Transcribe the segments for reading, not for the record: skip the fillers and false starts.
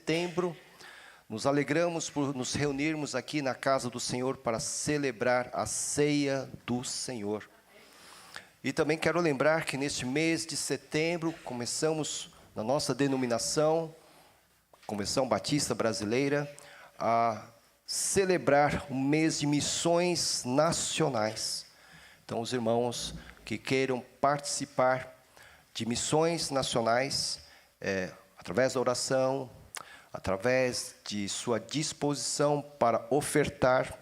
setembro. Nos alegramos por nos reunirmos aqui na casa do Senhor para celebrar a ceia do Senhor. E também quero lembrar que neste mês de setembro começamos na nossa denominação, Convenção Batista Brasileira, a celebrar o mês de missões nacionais. Então, os irmãos que queiram participar de missões nacionais, através da oração, através de sua disposição para ofertar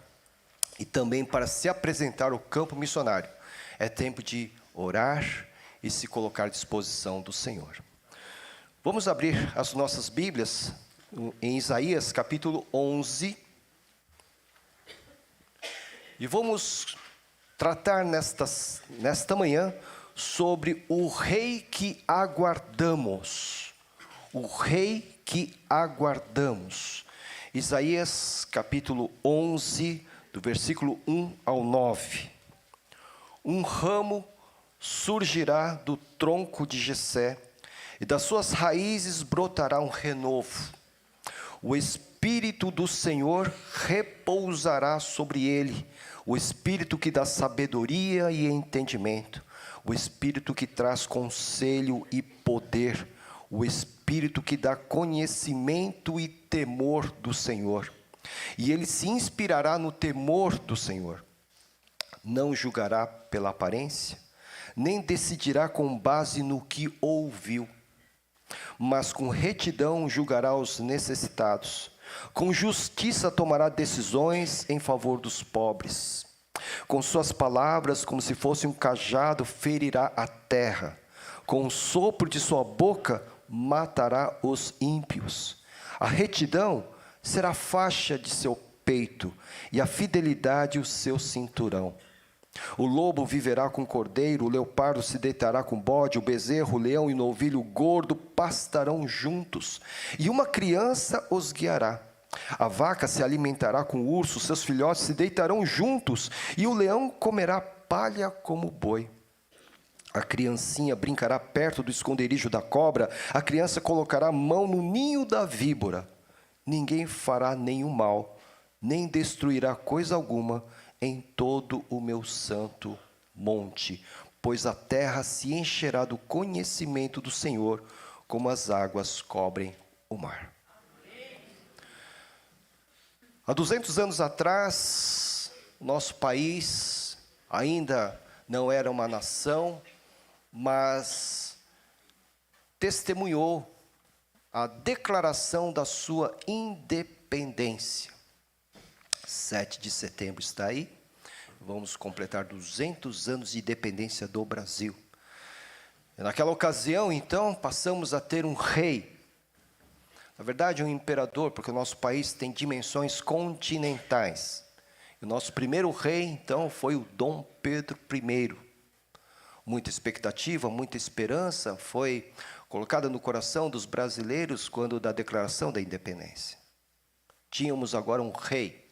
e também para se apresentar ao campo missionário, é tempo de orar e se colocar à disposição do Senhor. Vamos abrir as nossas Bíblias em Isaías capítulo 11 e vamos tratar nesta manhã sobre o Rei que aguardamos. O Rei que aguardamos. Isaías capítulo 11, do versículo 1 ao 9. Um ramo surgirá do tronco de Jessé, e das suas raízes brotará um renovo. O Espírito do Senhor repousará sobre ele, o Espírito que dá sabedoria e entendimento, o Espírito que traz conselho e poder, o Espírito que dá conhecimento e temor do Senhor. E ele se inspirará no temor do Senhor. Não julgará pela aparência, nem decidirá com base no que ouviu, mas com retidão julgará os necessitados. Com justiça tomará decisões em favor dos pobres. Com suas palavras, como se fosse um cajado, ferirá a terra. Com o sopro de sua boca, matará os ímpios. A retidão será a faixa de seu peito, e a fidelidade o seu cinturão. O lobo viverá com o cordeiro, o leopardo se deitará com o bode, o bezerro, o leão e o novilho gordo pastarão juntos, e uma criança os guiará. A vaca se alimentará com o urso, seus filhotes se deitarão juntos, e o leão comerá palha como boi. A criancinha brincará perto do esconderijo da cobra, a criança colocará a mão no ninho da víbora. Ninguém fará nenhum mal, nem destruirá coisa alguma em todo o meu santo monte, pois a terra se encherá do conhecimento do Senhor, como as águas cobrem o mar. Há 200 anos atrás, nosso país ainda não era uma nação, mas testemunhou a declaração da sua independência. 7 de setembro está aí, vamos completar 200 anos de independência do Brasil. E naquela ocasião, então, passamos a ter um rei. Na verdade, um imperador, porque o nosso país tem dimensões continentais. E o nosso primeiro rei, então, foi o Dom Pedro I. Muita expectativa, muita esperança foi colocada no coração dos brasileiros quando da declaração da independência. Tínhamos agora um rei,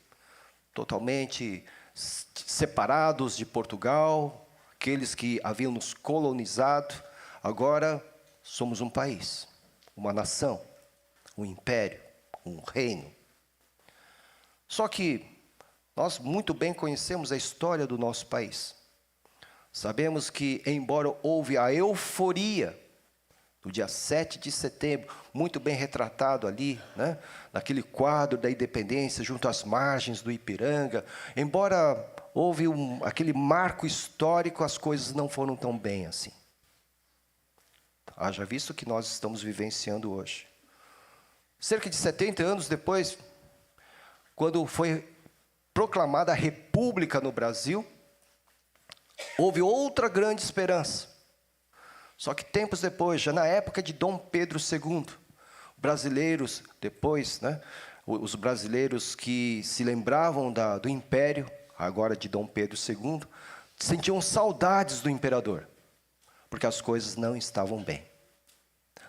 totalmente separados de Portugal, aqueles que haviam nos colonizado. Agora somos um país, uma nação, um império, um reino. Só que nós muito bem conhecemos a história do nosso país. Sabemos que, embora houve a euforia no dia 7 de setembro, muito bem retratado ali, né, naquele quadro da independência, junto às margens do Ipiranga, embora houve aquele marco histórico, as coisas não foram tão bem assim. Haja visto que nós estamos vivenciando hoje. Cerca de 70 anos depois, quando foi proclamada a República no Brasil, houve outra grande esperança. Só que tempos depois, já na época de Dom Pedro II, brasileiros, depois, né, os brasileiros que se lembravam do império, agora de Dom Pedro II, sentiam saudades do imperador, porque as coisas não estavam bem.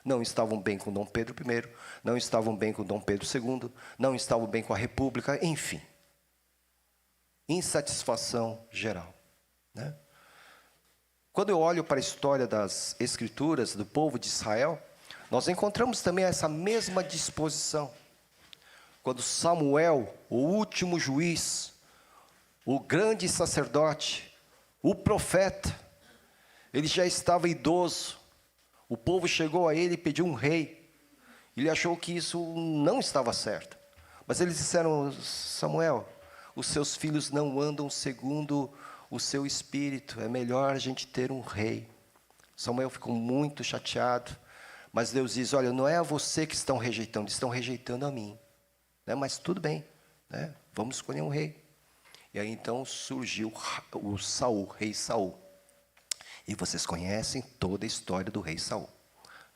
Não estavam bem com Dom Pedro I, não estavam bem com Dom Pedro II, não estavam bem com a República, enfim. Insatisfação geral, né? Quando eu olho para a história das Escrituras, do povo de Israel, Nós encontramos também essa mesma disposição. Quando Samuel, o último juiz, o grande sacerdote, o profeta, ele já estava idoso. O povo chegou a ele e pediu um rei. Ele achou que isso não estava certo. Mas eles disseram: Samuel, os seus filhos não andam segundo o seu espírito. É melhor a gente ter um rei. Samuel ficou muito chateado. Mas Deus diz: olha, não é a você que estão rejeitando a mim. Né? Mas tudo bem, né? Vamos escolher um rei. E aí então surgiu o Saul, rei Saul. E vocês conhecem toda a história do rei Saul.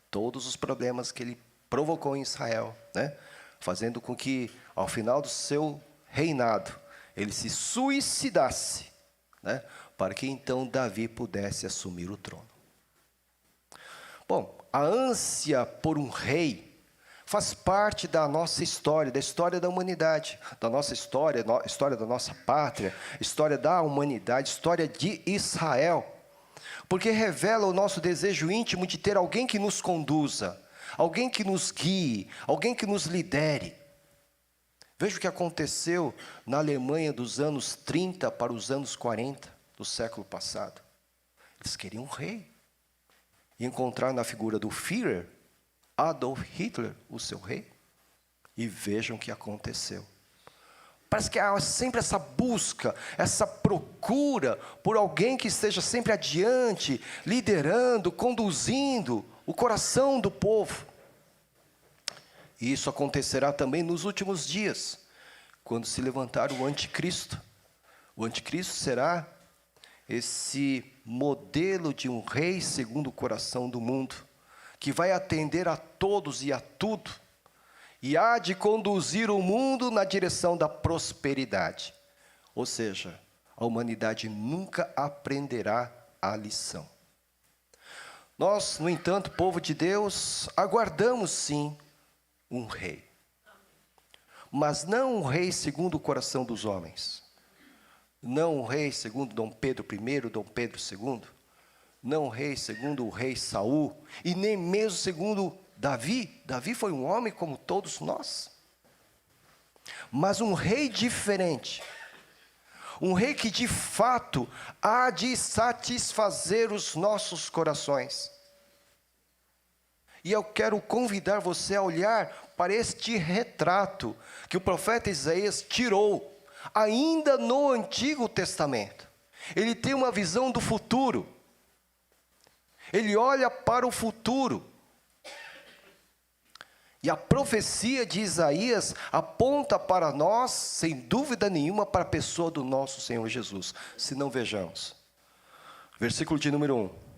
Todos os problemas que ele provocou em Israel, né? Fazendo com que, ao final do seu reinado, ele se suicidasse, né? Para que então Davi pudesse assumir o trono. Bom, a ânsia por um rei faz parte da nossa história, da história da humanidade, da nossa história, história da nossa pátria, história da humanidade, história de Israel. Porque revela o nosso desejo íntimo de ter alguém que nos conduza, alguém que nos guie, alguém que nos lidere. Veja o que aconteceu na Alemanha dos anos 30 para os anos 40 do século passado. Eles queriam um rei. E encontraram na figura do Führer, Adolf Hitler, o seu rei. E vejam o que aconteceu. Parece que há sempre essa busca, essa procura por alguém que esteja sempre adiante, liderando, conduzindo o coração do povo. E isso acontecerá também nos últimos dias, quando se levantar o anticristo. O anticristo será esse modelo de um rei segundo o coração do mundo, que vai atender a todos e a tudo, e há de conduzir o mundo na direção da prosperidade. Ou seja, a humanidade nunca aprenderá a lição. Nós, no entanto, povo de Deus, aguardamos sim um rei. Mas não um rei segundo o coração dos homens. Não um rei segundo Dom Pedro I, Dom Pedro II. Não um rei segundo o rei Saul. E nem mesmo segundo Davi. Davi foi um homem como todos nós. Mas um rei diferente. Um rei que de fato há de satisfazer os nossos corações. E eu quero convidar você a olhar para este retrato que o profeta Isaías tirou, ainda no Antigo Testamento. Ele tem uma visão do futuro. Ele olha para o futuro. E a profecia de Isaías aponta para nós, sem dúvida nenhuma, para a pessoa do nosso Senhor Jesus. Se não, vejamos. Versículo de número 1.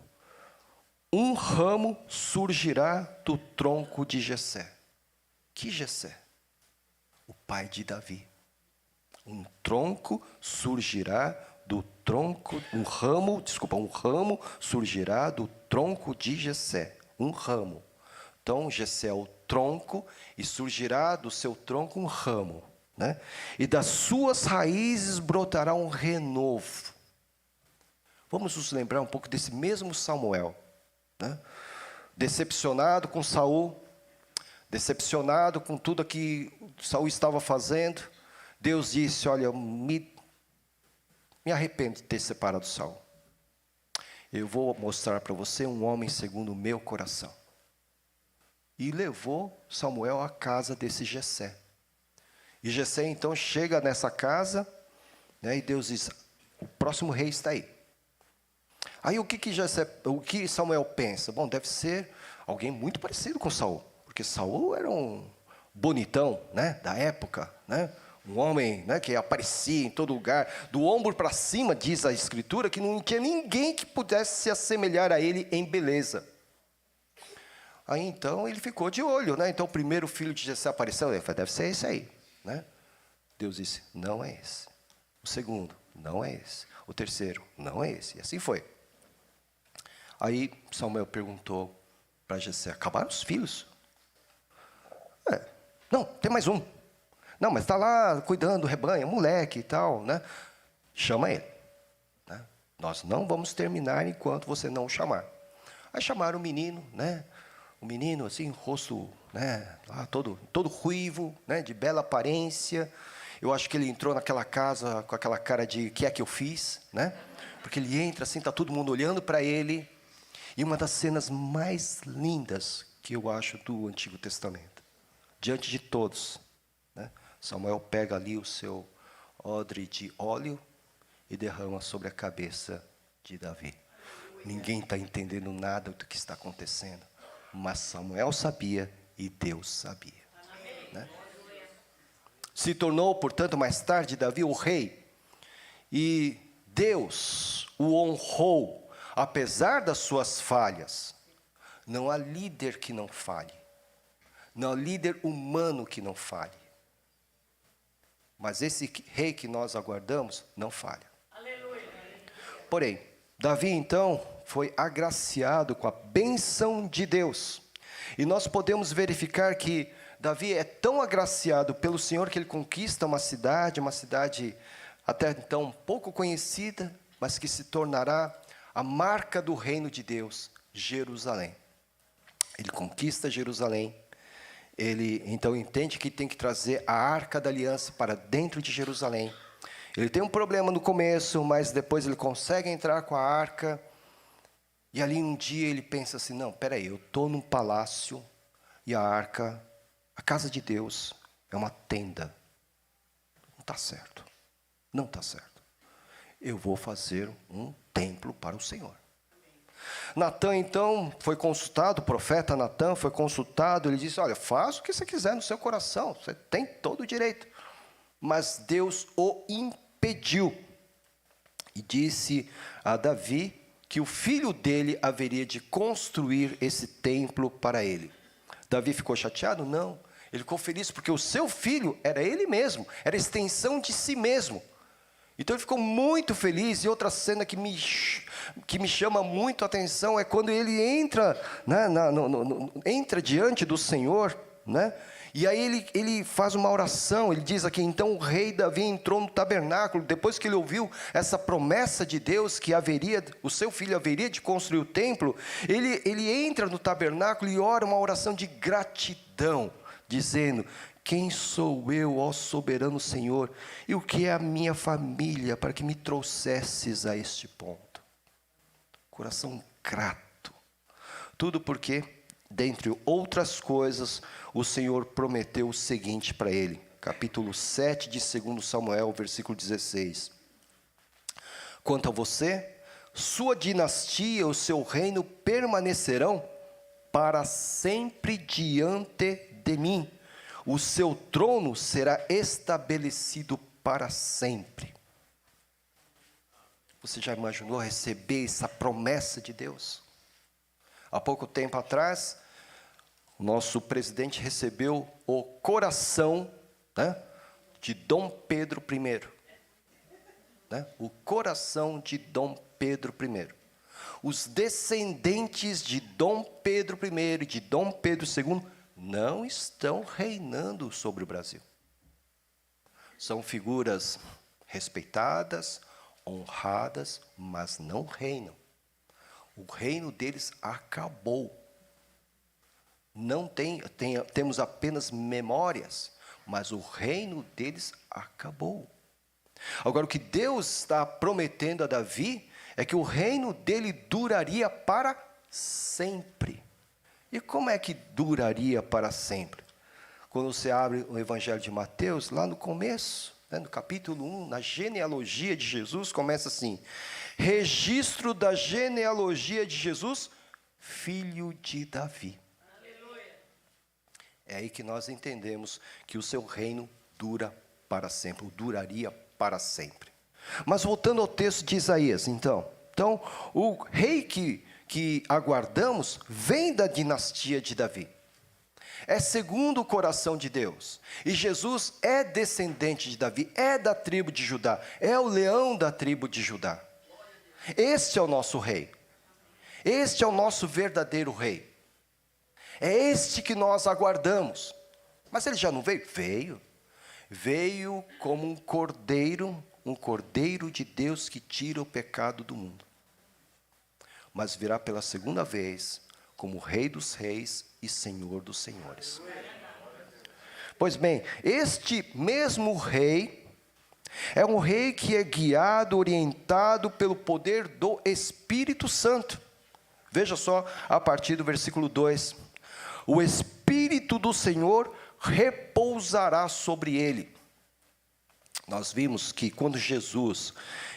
Um ramo surgirá do tronco de Jessé. Que Jessé? O pai de Davi. Um tronco surgirá do tronco, um ramo surgirá do tronco de Jessé. Um ramo. Então, Jessé é o tronco e surgirá do seu tronco um ramo, né? E das suas raízes brotará um renovo. Vamos nos lembrar um pouco desse mesmo Samuel, né? Decepcionado com Saul, decepcionado com tudo que Saul estava fazendo, Deus disse: olha, me arrependo de ter separado Saul. Eu vou mostrar para você um homem segundo o meu coração. E levou Samuel à casa desse Jessé. E Jessé então chega nessa casa, né, e Deus diz: o próximo rei está aí. Aí o que Samuel pensa? Bom, deve ser alguém muito parecido com Saul, porque Saul era um bonitão, né, da época, né? Um homem, né, que aparecia em todo lugar, do ombro para cima, diz a Escritura, que não tinha ninguém que pudesse se assemelhar a ele em beleza. Aí então ele ficou de olho, né? Então o primeiro filho de Jessé apareceu, ele falou: deve ser esse aí, né? Deus disse: não é esse. O segundo: não é esse. O terceiro: não é esse. E assim foi. Aí Samuel perguntou para Jessé: acabaram os filhos? Não, tem mais um. Não, mas está lá cuidando do rebanho, moleque e tal, né? Chama ele, né? Nós não vamos terminar enquanto você não o chamar. Aí chamaram o menino, né? um menino assim, rosto, né, lá todo ruivo, né, de bela aparência. Eu acho que ele entrou naquela casa com aquela cara de que é que eu fiz, né? Porque ele entra assim, tá todo mundo olhando para ele. E uma das cenas mais lindas que eu acho do Antigo Testamento, diante de todos, né? Samuel pega ali o seu odre de óleo e derrama sobre a cabeça de Davi. Ninguém está entendendo nada do que está acontecendo, mas Samuel sabia e Deus sabia, né? Se tornou, portanto, mais tarde Davi o rei, e Deus o honrou, apesar das suas falhas. Não há líder que não falhe, não há líder humano que não falhe, mas esse rei que nós aguardamos não falha. Aleluia. Porém, Davi então foi agraciado com a bênção de Deus, e nós podemos verificar que Davi é tão agraciado pelo Senhor que ele conquista uma cidade até então pouco conhecida, mas que se tornará a marca do reino de Deus, Jerusalém. Ele conquista Jerusalém, ele então entende que tem que trazer a Arca da Aliança para dentro de Jerusalém. Ele tem um problema no começo, mas depois ele consegue entrar com a arca. E ali um dia ele pensa assim, não, peraí, eu estou num palácio e a arca, a casa de Deus, é uma tenda. Não está certo, não está certo. Eu vou fazer um templo para o Senhor. Natã então foi consultado, o profeta Natã foi consultado, ele disse, olha, faz o que você quiser no seu coração, você tem todo o direito. Mas Deus o impediu e disse a Davi que o filho dele haveria de construir esse templo para ele. Davi ficou chateado? Não. Ele ficou feliz porque o seu filho era ele mesmo, era a extensão de si mesmo. Então ele ficou muito feliz. E outra cena que me chama muito a atenção é quando ele entra, né, entra diante do Senhor, né? E aí ele faz uma oração, ele diz aqui, então o rei Davi entrou no tabernáculo, depois que ele ouviu essa promessa de Deus, que o seu filho haveria de construir o templo, ele entra no tabernáculo e ora uma oração de gratidão, dizendo, quem sou eu, ó soberano Senhor, e o que é a minha família, para que me trouxesses a este ponto? Coração grato, tudo porque, dentre outras coisas, o Senhor prometeu o seguinte para ele, capítulo 7 de 2 Samuel, versículo 16. Quanto a você, sua dinastia, o seu reino permanecerão para sempre diante de mim. O seu trono será estabelecido para sempre. Você já imaginou receber essa promessa de Deus? Há pouco tempo atrás, o nosso presidente recebeu o coração, né, de Dom Pedro I. Né? O coração de Dom Pedro I. Os descendentes de Dom Pedro I e de Dom Pedro II não estão reinando sobre o Brasil. São figuras respeitadas, honradas, mas não reinam. O reino deles acabou. Não temos apenas memórias, mas o reino deles acabou. Agora, o que Deus está prometendo a Davi é que o reino dele duraria para sempre. E como é que duraria para sempre? Quando você abre o Evangelho de Mateus, lá no começo, né, no capítulo 1, na genealogia de Jesus, começa assim, registro da genealogia de Jesus, filho de Davi. É aí que nós entendemos que o seu reino dura para sempre, ou duraria para sempre. Mas voltando ao texto de Isaías, então o rei que aguardamos vem da dinastia de Davi. É segundo o coração de Deus. E Jesus é descendente de Davi, é da tribo de Judá, é o leão da tribo de Judá. Este é o nosso rei. Este é o nosso verdadeiro rei. É este que nós aguardamos. Mas ele já não veio? Veio. Veio como um cordeiro de Deus que tira o pecado do mundo. Mas virá pela segunda vez como Rei dos Reis e Senhor dos Senhores. Pois bem, este mesmo rei é um rei que é guiado, orientado pelo poder do Espírito Santo. Veja só, a partir do versículo 2. O Espírito do Senhor repousará sobre ele. Nós vimos que quando Jesus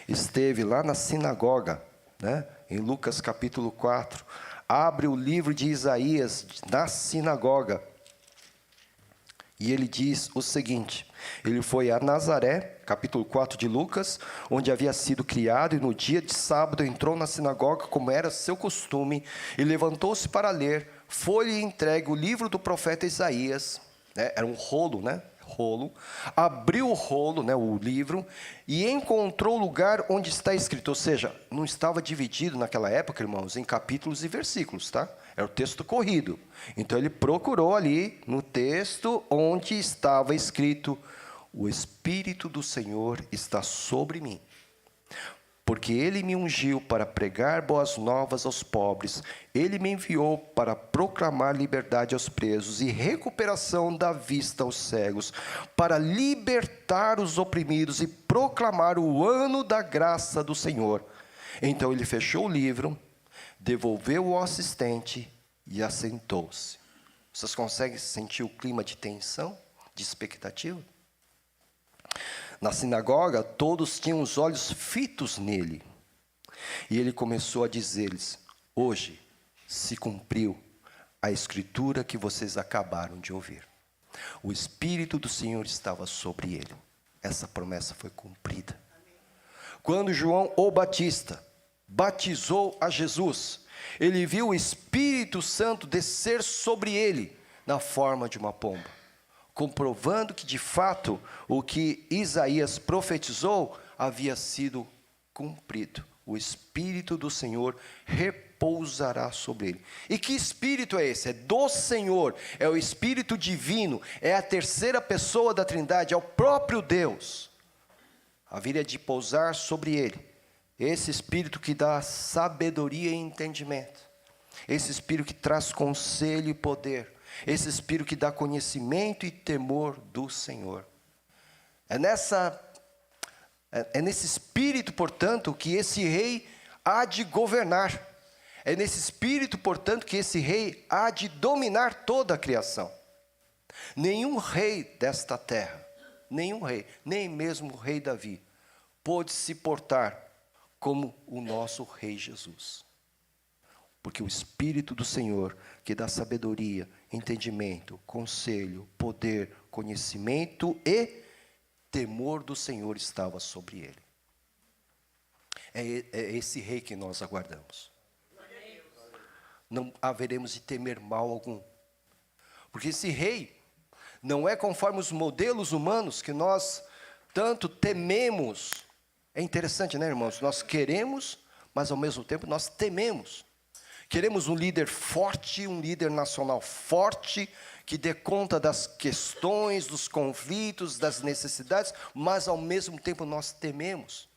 esteve lá na sinagoga, né, em Lucas capítulo 4, abre o livro de Isaías na sinagoga, e ele diz o seguinte: ele foi a Nazaré, capítulo 4 de Lucas, onde havia sido criado, e no dia de sábado entrou na sinagoga, como era seu costume, e levantou-se para ler. Foi-lhe entregue o livro do profeta Isaías, né? Era um rolo, né? Abriu o rolo, né, o livro, e encontrou o lugar onde está escrito, ou seja, não estava dividido naquela época, irmãos, em capítulos e versículos, tá? Era o texto corrido. Então ele procurou ali no texto onde estava escrito: o Espírito do Senhor está sobre mim, porque ele me ungiu para pregar boas novas aos pobres, ele me enviou para proclamar liberdade aos presos e recuperação da vista aos cegos, para libertar os oprimidos e proclamar o ano da graça do Senhor. Então ele fechou o livro, devolveu ao assistente e assentou-se. Vocês conseguem sentir o clima de tensão, de expectativa? Na sinagoga, todos tinham os olhos fitos nele. E ele começou a dizer-lhes: hoje se cumpriu a escritura que vocês acabaram de ouvir. O Espírito do Senhor estava sobre ele. Essa promessa foi cumprida. Quando João o Batista batizou a Jesus, ele viu o Espírito Santo descer sobre ele na forma de uma pomba, comprovando que de fato o que Isaías profetizou havia sido cumprido. O Espírito do Senhor repousará sobre ele. E que Espírito é esse? É do Senhor, é o Espírito divino, é a terceira pessoa da Trindade, é o próprio Deus. Haveria de pousar sobre ele esse Espírito que dá sabedoria e entendimento, esse Espírito que traz conselho e poder, esse Espírito que dá conhecimento e temor do Senhor. É nesse Espírito, portanto, que esse rei há de governar. É nesse Espírito, portanto, que esse rei há de dominar toda a criação. Nenhum rei desta terra, nenhum rei, nem mesmo o rei Davi, pôde se portar como o nosso rei Jesus. Porque o Espírito do Senhor, que dá sabedoria, entendimento, conselho, poder, conhecimento e temor do Senhor, estava sobre ele. É esse rei que nós aguardamos. Não haveremos de temer mal algum. Porque esse rei não é conforme os modelos humanos que nós tanto tememos. É interessante, né, irmãos? Nós queremos, mas ao mesmo tempo nós tememos. Queremos um líder forte, um líder nacional forte, que dê conta das questões, dos conflitos, das necessidades, mas ao mesmo tempo nós tememos,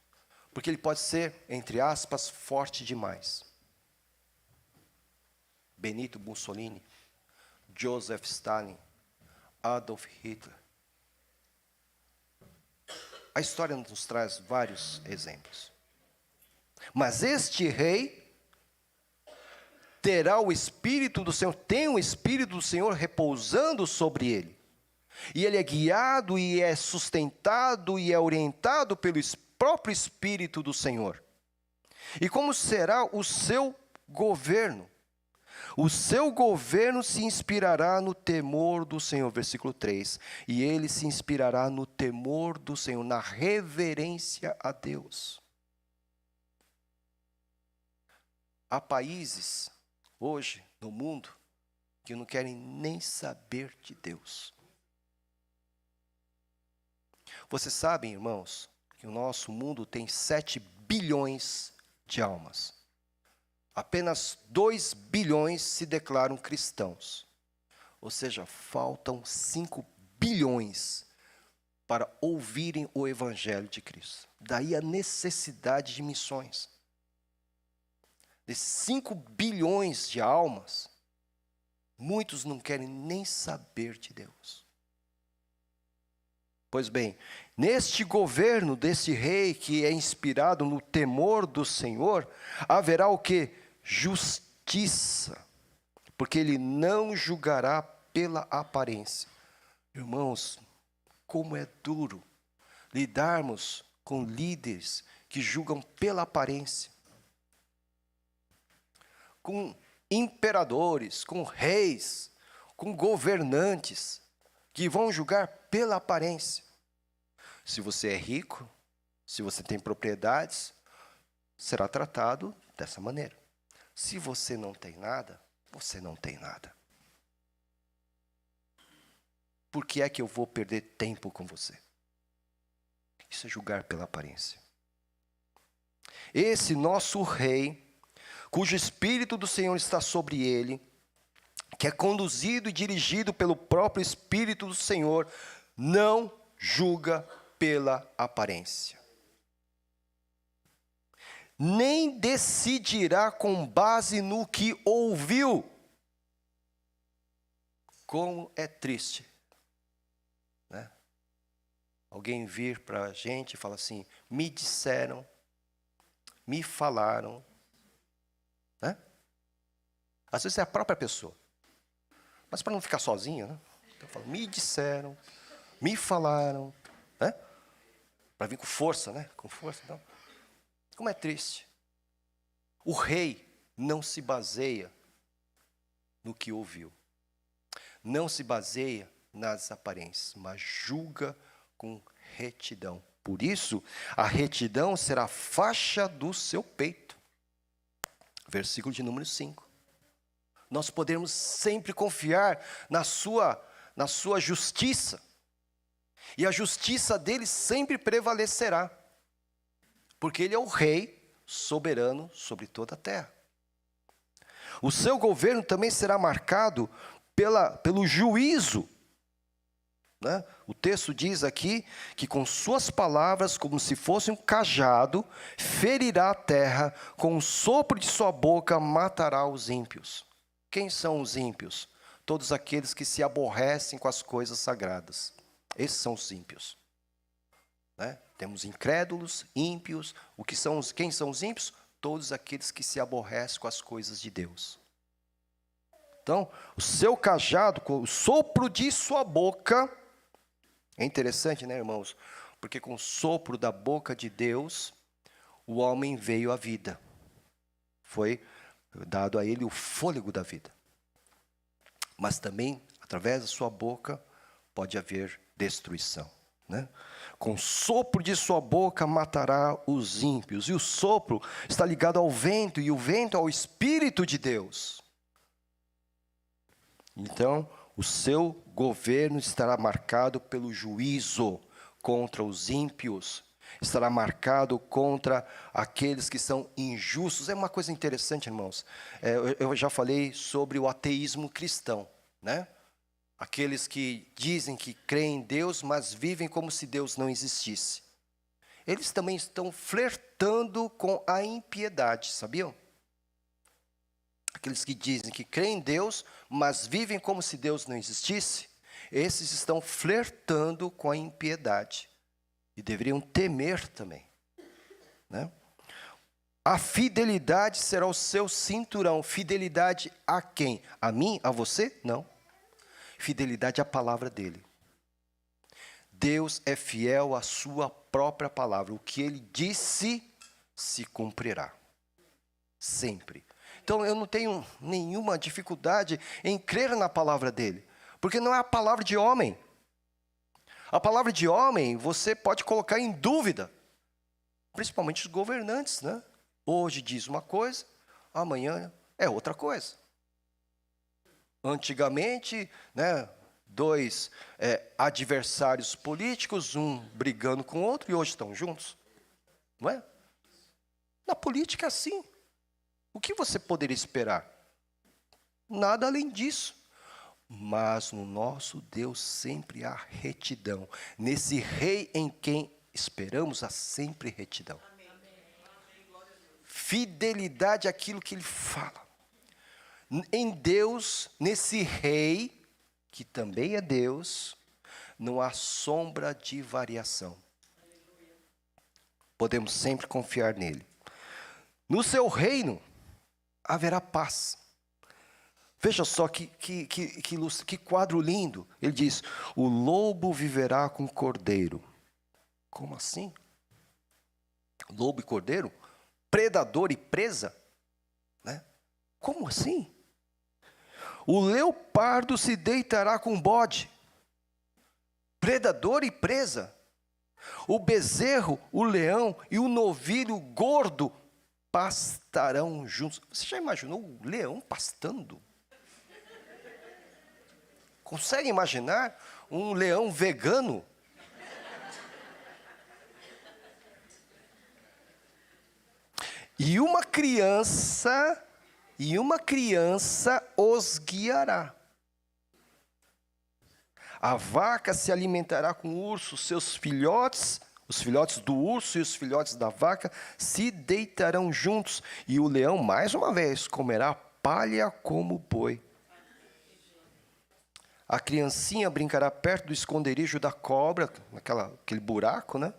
porque ele pode ser, entre aspas, forte demais. Benito Mussolini, Joseph Stalin, Adolf Hitler. A história nos traz vários exemplos. Mas este rei terá o Espírito do Senhor, tem o Espírito do Senhor repousando sobre ele. E ele é guiado e é sustentado e é orientado pelo próprio Espírito do Senhor. E como será o seu governo? O seu governo se inspirará no temor do Senhor, versículo 3. E ele se inspirará no temor do Senhor, na reverência a Deus. Há países hoje no mundo que não querem nem saber de Deus. Vocês sabem, irmãos, que o nosso mundo tem 7 bilhões de almas. Apenas 2 bilhões se declaram cristãos. Ou seja, faltam 5 bilhões para ouvirem o Evangelho de Cristo. Daí a necessidade de missões. Desses 5 bilhões de almas, Muitos não querem nem saber de Deus. Pois bem, neste governo desse rei que é inspirado no temor do Senhor, haverá o quê? Justiça, porque ele não julgará pela aparência. Irmãos, como é duro lidarmos com líderes que julgam pela aparência, com imperadores, com reis, com governantes, que vão julgar pela aparência. Se você é rico, se você tem propriedades, será tratado dessa maneira. Se você não tem nada, você não tem nada. Por que é que eu vou perder tempo com você? Isso é julgar pela aparência. Esse nosso rei, cujo Espírito do Senhor está sobre ele, que é conduzido e dirigido pelo próprio Espírito do Senhor, não julga pela aparência. Nem decidirá com base no que ouviu. Como é triste, né? Alguém vir para a gente e falar assim, me disseram, me falaram, né? Às vezes é a própria pessoa. Mas para não ficar sozinho, né? Então eu falo, me disseram, me falaram, né? Para vir com força, né? Com força, então. Como é triste. O rei não se baseia no que ouviu. Não se baseia nas aparências, mas julga com retidão. Por isso, a retidão será a faixa do seu peito. Versículo de número 5. Nós podemos sempre confiar na sua justiça. E a justiça dele sempre prevalecerá. Porque ele é o rei soberano sobre toda a terra. O seu governo também será marcado pelo juízo. Né? O texto diz aqui que com suas palavras, como se fosse um cajado, ferirá a terra, com o sopro de sua boca matará os ímpios. Quem são os ímpios? Todos aqueles que se aborrecem com as coisas sagradas. Esses são os ímpios. Né? Temos incrédulos, ímpios. Quem são os ímpios? Todos aqueles que se aborrecem com as coisas de Deus. Então, o seu cajado, com o sopro de sua boca, é interessante, né, irmãos? Porque com o sopro da boca de Deus, o homem veio à vida. Foi dado a ele o fôlego da vida. Mas também, através da sua boca, pode haver destruição. Né? Com o sopro de sua boca matará os ímpios. E o sopro está ligado ao vento, e o vento ao Espírito de Deus. Então, o seu governo estará marcado pelo juízo contra os ímpios. Estará marcado contra aqueles que são injustos. É uma coisa interessante, irmãos. Eu já falei sobre o ateísmo cristão, né? Aqueles que dizem que creem em Deus, mas vivem como se Deus não existisse. Eles também estão flertando com a impiedade, sabiam? Aqueles que dizem que creem em Deus, mas vivem como se Deus não existisse, esses estão flertando com a impiedade. E deveriam temer também. Né? A fidelidade será o seu cinturão. Fidelidade a quem? A mim? A você? Não. Fidelidade à palavra dele. Deus é fiel à sua própria palavra. O que ele disse, se cumprirá. Sempre. Então eu não tenho nenhuma dificuldade em crer na palavra dele. Porque não é a palavra de homem. A palavra de homem você pode colocar em dúvida. Principalmente os governantes, né? Hoje diz uma coisa, amanhã é outra coisa. Antigamente, né, dois adversários políticos, um brigando com o outro, e hoje estão juntos. Não é? Na política é assim. O que você poderia esperar? Nada além disso. Mas no nosso Deus sempre há retidão. Nesse rei em quem esperamos há sempre retidão. Fidelidade àquilo que ele fala. Em Deus, nesse rei, que também é Deus, não há sombra de variação. Podemos sempre confiar nele. No seu reino haverá paz. Veja só que quadro lindo. Ele diz: o lobo viverá com o cordeiro. Como assim? Lobo e cordeiro? Predador e presa? Né? Como assim? O leopardo se deitará com o bode. Predador e presa. O bezerro, o leão e o novilho gordo pastarão juntos. Você já imaginou o leão pastando? Consegue imaginar um leão vegano? E uma criança os guiará. A vaca se alimentará com o urso, seus filhotes, os filhotes do urso e os filhotes da vaca se deitarão juntos, e o leão, mais uma vez, comerá palha como boi. A criancinha brincará perto do esconderijo da cobra, aquele buraco, né?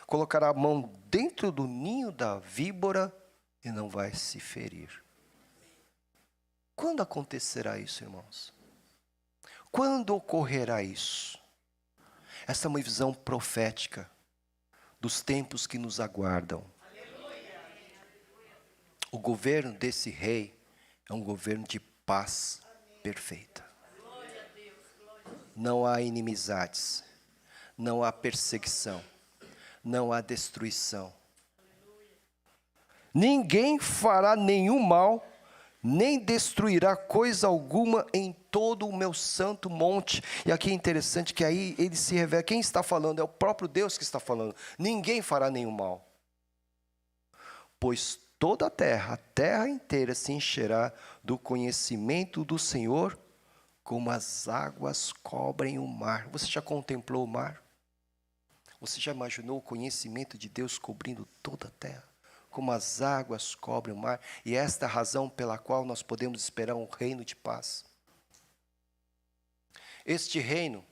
Colocará a mão dentro do ninho da víbora e não vai se ferir. Quando acontecerá isso, irmãos? Quando ocorrerá isso? Essa é uma visão profética dos tempos que nos aguardam. O governo desse rei é um governo de paz perfeita. Não há inimizades, não há perseguição, não há destruição. Ninguém fará nenhum mal, nem destruirá coisa alguma em todo o meu santo monte. E aqui é interessante que aí ele se revela. Quem está falando? É o próprio Deus que está falando. Ninguém fará nenhum mal. Pois toda a terra inteira se encherá do conhecimento do Senhor, como as águas cobrem o mar. Você já contemplou o mar? Você já imaginou o conhecimento de Deus cobrindo toda a terra? Como as águas cobrem o mar, e esta é a razão pela qual nós podemos esperar um reino de paz. Este reino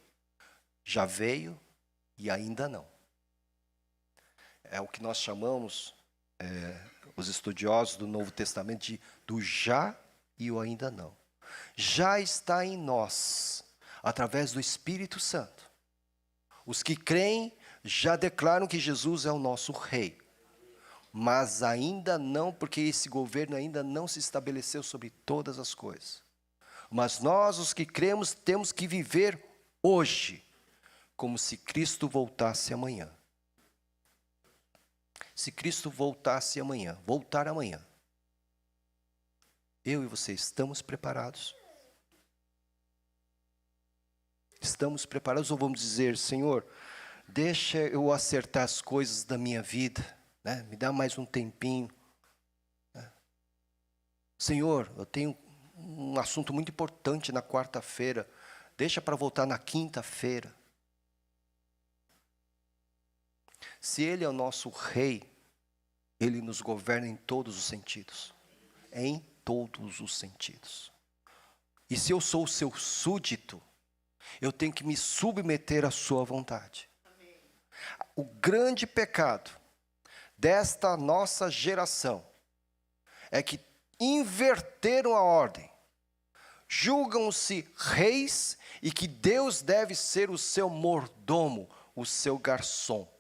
já veio e ainda não. É o que nós chamamos, os estudiosos do Novo Testamento, do já e o ainda não. Já está em nós, através do Espírito Santo. Os que creem já declaram que Jesus é o nosso rei. Mas ainda não, porque esse governo ainda não se estabeleceu sobre todas as coisas. Mas nós, os que cremos, temos que viver hoje, como se Cristo voltasse amanhã. Se Cristo voltasse amanhã, voltar amanhã, eu e você estamos preparados? Estamos preparados ou vamos dizer: Senhor, deixa eu acertar as coisas da minha vida, né? Me dá mais um tempinho. Senhor, eu tenho um assunto muito importante na quarta-feira, deixa para voltar na quinta-feira. Se Ele é o nosso rei, Ele nos governa em todos os sentidos. Em todos os sentidos. E se eu sou o seu súdito, eu tenho que me submeter à sua vontade. O grande pecado desta nossa geração é que inverteram a ordem. Julgam-se reis e que Deus deve ser o seu mordomo, o seu garçom.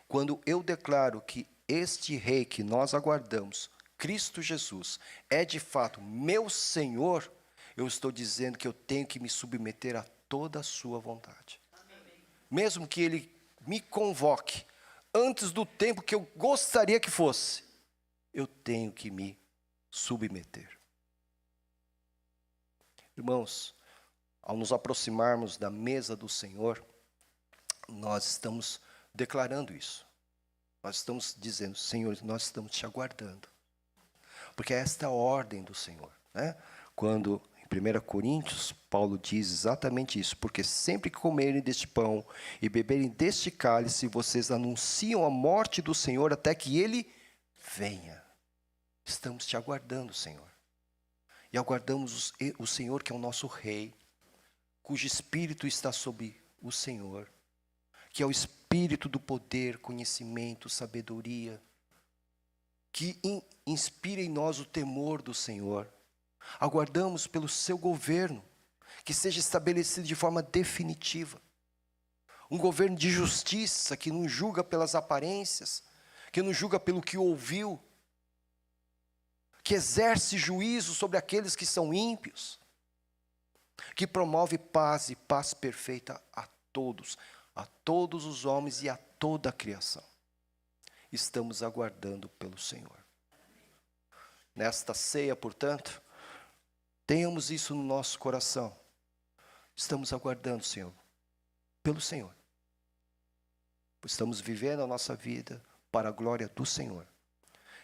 Quando eu declaro que este rei que nós aguardamos, Cristo Jesus, é de fato meu Senhor, eu estou dizendo que eu tenho que me submeter a toda a sua vontade. Mesmo que Ele me convoque antes do tempo que eu gostaria que fosse, eu tenho que me submeter. Irmãos, ao nos aproximarmos da mesa do Senhor, nós estamos declarando isso. Nós estamos dizendo: Senhor, nós estamos te aguardando. Porque esta é a ordem do Senhor, né? Quando em 1 Coríntios, Paulo diz exatamente isso: porque sempre que comerem deste pão e beberem deste cálice, vocês anunciam a morte do Senhor até que Ele venha. Estamos te aguardando, Senhor. e aguardamos o Senhor, que é o nosso Rei, cujo Espírito está sobre o Senhor, que é o Espírito do poder, conhecimento, sabedoria, que inspira em nós o temor do Senhor. Aguardamos pelo seu governo, que seja estabelecido de forma definitiva. Um governo de justiça, que não julga pelas aparências, que não julga pelo que ouviu, que exerce juízo sobre aqueles que são ímpios, que promove paz e paz perfeita a todos os homens e a toda a criação. Estamos aguardando pelo Senhor. Nesta ceia, portanto, tenhamos isso no nosso coração. Estamos aguardando, Senhor, pelo Senhor. Estamos vivendo a nossa vida para a glória do Senhor.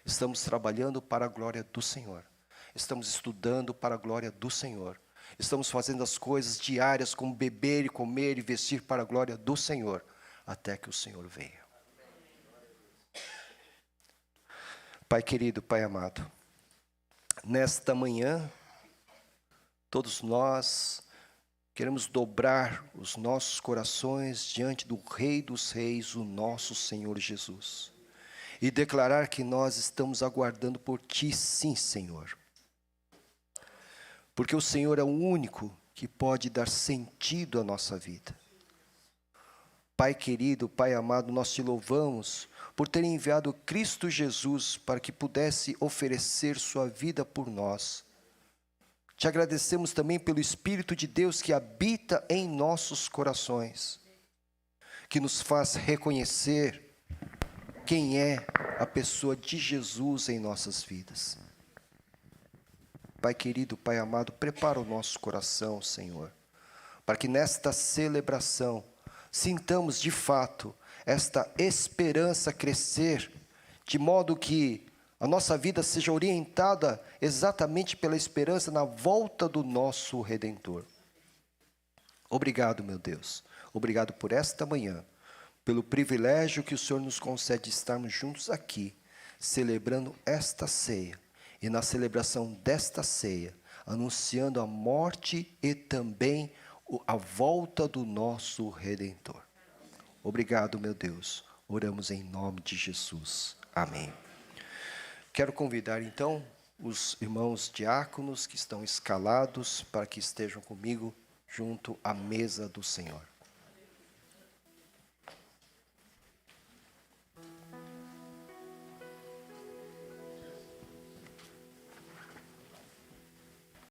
Estamos trabalhando para a glória do Senhor. Estamos estudando para a glória do Senhor. Estamos fazendo as coisas diárias, como beber e comer e vestir para a glória do Senhor, até que o Senhor venha. Pai querido, Pai amado, nesta manhã, todos nós queremos dobrar os nossos corações diante do Rei dos Reis, o nosso Senhor Jesus, e declarar que nós estamos aguardando por Ti, sim, Senhor. Porque o Senhor é o único que pode dar sentido à nossa vida. Pai querido, Pai amado, nós Te louvamos por ter enviado Cristo Jesus para que pudesse oferecer sua vida por nós. Te agradecemos também pelo Espírito de Deus que habita em nossos corações, que nos faz reconhecer quem é a pessoa de Jesus em nossas vidas. Pai querido, Pai amado, prepara o nosso coração, Senhor, para que nesta celebração sintamos de fato esta esperança crescer, de modo que a nossa vida seja orientada exatamente pela esperança na volta do nosso Redentor. Obrigado, meu Deus. Obrigado por esta manhã, pelo privilégio que o Senhor nos concede de estarmos juntos aqui, celebrando esta ceia. E na celebração desta ceia, anunciando a morte e também a volta do nosso Redentor. Obrigado, meu Deus. Oramos em nome de Jesus. Amém. Quero convidar, então, os irmãos diáconos que estão escalados para que estejam comigo junto à mesa do Senhor.